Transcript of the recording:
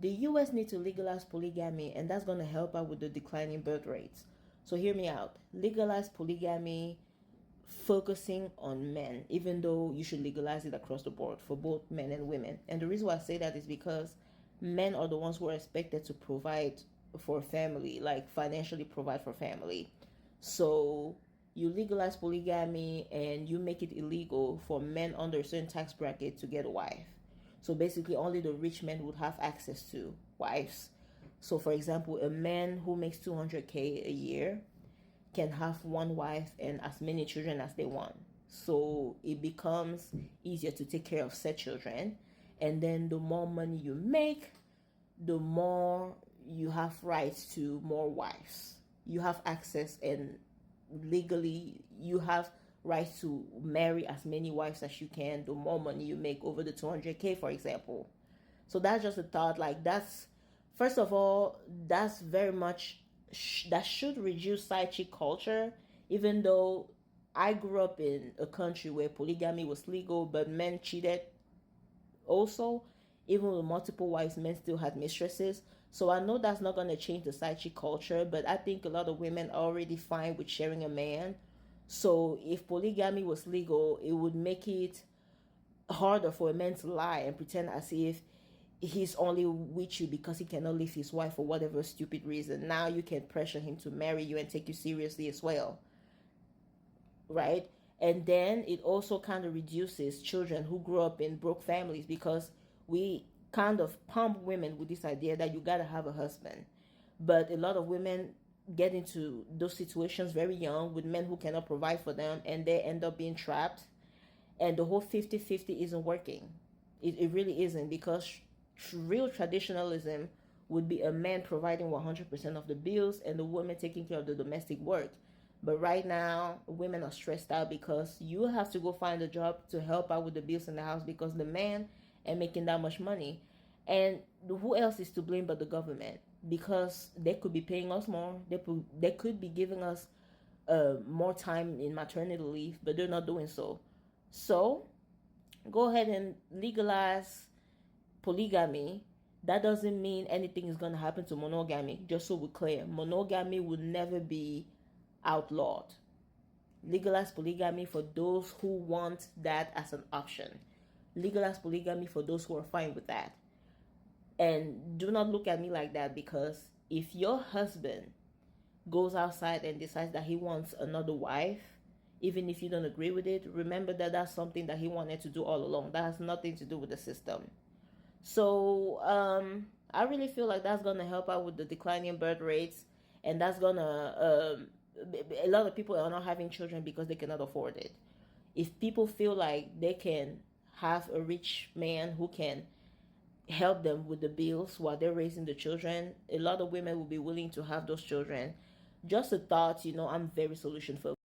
The US needs to legalize polygamy, and that's going to help out with the declining birth rates. So hear me out. Legalize polygamy, focusing on men, even though you should legalize it across the board for both men and women. And the reason why I say that is because men are the ones who are expected to provide for family, like financially provide for family. So you legalize polygamy and you make it illegal for men under a certain tax bracket to get a wife. So basically only the rich men would have access to wives. So for example, a man who makes 200K a year can have one wife and as many children as they want. So it becomes easier to take care of said children. And then the more money you make, the more you have rights to more wives. You have access, and legally you have rights to marry as many wives as you can, the more money you make over the 200K, for example. So that's just a thought. Like, that's, first of all, that's very much that should reduce side chick culture, even though I grew up in a country where polygamy was legal, but men cheated also. Even with multiple wives, men still had mistresses. So I know that's not going to change the side chick culture, but I think a lot of women are already fine with sharing a man. So if polygamy was legal, it would make it harder for a man to lie and pretend as if he's only with you because he cannot leave his wife for whatever stupid reason. Now you can pressure him to marry you and take you seriously as well, right? And then it also kind of reduces children who grew up in broke families, because we kind of pump women with this idea that you gotta have a husband. But a lot of women get into those situations very young with men who cannot provide for them, and they end up being trapped. And the whole 50-50 isn't working. It really isn't, because real traditionalism would be a man providing 100% of the bills and the woman taking care of the domestic work. But right now, women are stressed out because you have to go find a job to help out with the bills in the house because the man ain't making that much money. And who else is to blame but the government? Because they could be paying us more. They could be giving us more time in maternity leave, but they're not doing so. So go ahead and legalize polygamy. That doesn't mean anything is going to happen to monogamy. Just so we're clear, monogamy will never be outlawed. Legalize polygamy for those who want that as an option. Legalize polygamy for those who are fine with that. And do not look at me like that, because if your husband goes outside and decides that he wants another wife, even if you don't agree with it, remember that that's something that he wanted to do all along. That has nothing to do with the system. So I really feel like that's going to help out with the declining birth rates, and that's going to a lot of people are not having children because they cannot afford it. If people feel like they can have a rich man who can help them with the bills while they're raising the children, a lot of women will be willing to have those children. Just a thought, I'm very solution focused.